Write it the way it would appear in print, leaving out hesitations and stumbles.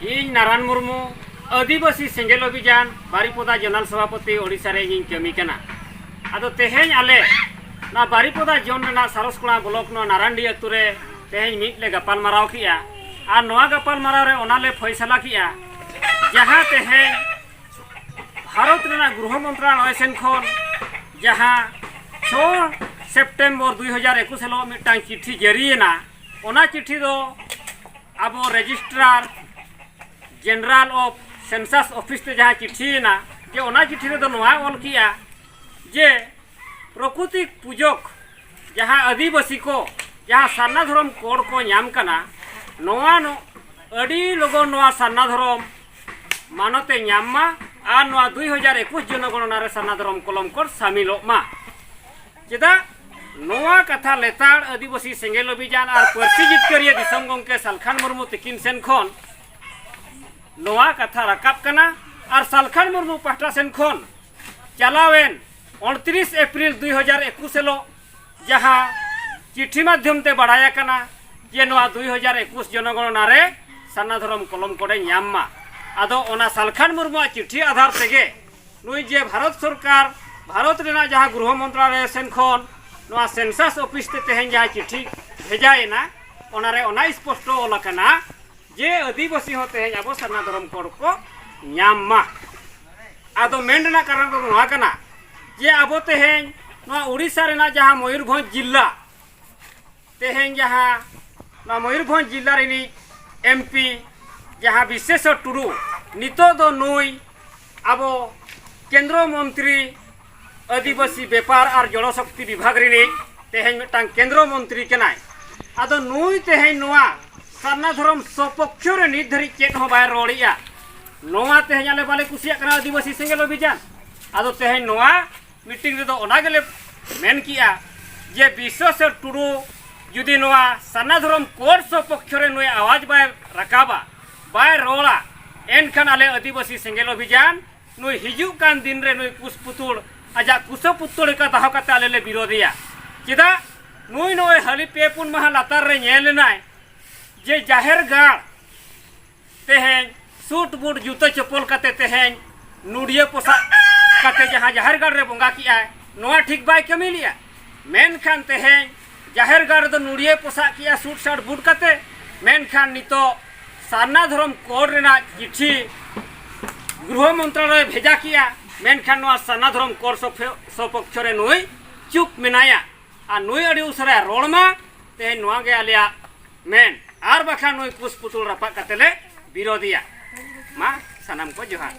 इन नारायण मुर्मू आदिवासी सेंगेल अभियान बारिपदा जनरल सभापति ओडिशा रे इन कमी कना आदो तेहेन आले ना बारिपदा जोन ना सारसकोड़ा ब्लॉक नो नारायणी अतु रे तेहेन मिट ले गपाल माराव किया आ नोआ गपाल माराव रे ओनाले फैसला किया जहां तेहेन भारत रेना गृह मंत्रालय सेन खन जहां 6 सेप्टेम्बर 2021 हेलो मिटांग चिट्ठी जारीना ओना चिट्ठी दो अब registrar general of census office ते जहाँ चिट्ठी ना जे ओना चिट्ठी रे दो नोआ ऑल किया जे प्रकृति पूजक जहाँ आदिवासी को जहाँ सारना धर्म कोड को नाम कना नोआ नो अड़ी लोगो नोआ सारना धर्म मानते नाम आ नोआ 2021 जनगणना रे सारना धर्म कलम कोड शामिल मा चेदा नोआ कथा लेताड़ आदिवासी सेंगेल अभियान और पार्टी जितकारिया दिसम गंके सालखान मुर्मू तकिन सेन खन नोआ कथा रकाब कना और सालखान मुर्मू पाहटा सेन खन चलावेन 29 एप्रिल 2021 हेलो जहाँ चिट्ठी माध्यम ते बढ़ाया कना जे नोआ 2021 जनगणना रे सारना धर्म कलम कोडे नाम आदो ओना सालखान मुर्मू चिट्ठी आधार तेगे नुई जे भारत सरकार भारत रेना जहाँ गृह मंत्रालय सेन खन नोआ सेंसस ऑफिस ते तेहेन जहाँ चिट्ठी भेजाएना ओनारे ओना स्पष्ट ओलकना जे आदिवासी हो तेहेन अब सारना धर्म कोड को नाम आदो मेंडना कारण तो नोआ कना जे अब तेहेन नोआ उड़ीसा रेना जहाँ मयूरभंज जिला तेहेन जहाँ नोआ मयूरभंज जिला रेनी एमपी जहाँ विशेष टुडू नितो दो नुई अब केंद्र मंत्री आदिवासी व्यापार और जलशक्ति विभाग रे तेहेन मिटांग केंद्र मंत्री केनाय आदो नुई तेहेन नोआ सारना धर्म सपक्ष रे निर्धारित चेत हो बाय रोड़िया नोआ तेहेन आले बाले कुसिया कना आदिवासी सेंगेल अभियान आदो तेहेन नोआ मीटिंग रे दो ओना गेले मेन किया जे विश्वास टुडू जुदी नोआ सारना धर्म कोड सपक्ष रे नुई आवाज बाय रकाबा बाय रोड़ा एनखान आले आदिवासी सेंगेल अभियान नुई हिजु कान दिन रे नुई पुष्पुतुड़ आजा कुसपुत्तोड़ का दहो कते आले विरोधिया चेदा नुई नोय हाली पे पुन महा लातार रे नेलनाय जे जाहेर गाड़ तेहेन सूट बूट जूता चप्पल कते तेहेन नुड़िया पोसा कते जहाँ जाहेर गाड़ रे बंगा किया नोआ ठीक बाय कमी लिया मेन खान तेहेन जाहेर गाड़ दो नुड़िया पोसा किया सूट शर्ट बूट कते मेन खान नितो सारना धर्म कोड रेना चिट्ठी गृह मंत्रालय भेजा किया मेनखान नोआ सारना धर्म कोड सपक्ष रे नुई चुप मेनाया आ नुई अड़ी उसरा रोड़मा तेहेन नोआ गे आलिया मेन आर बाखा नुई पुष्पुतुल रपा कतेले विरोधिया मा सनाम को जोहार।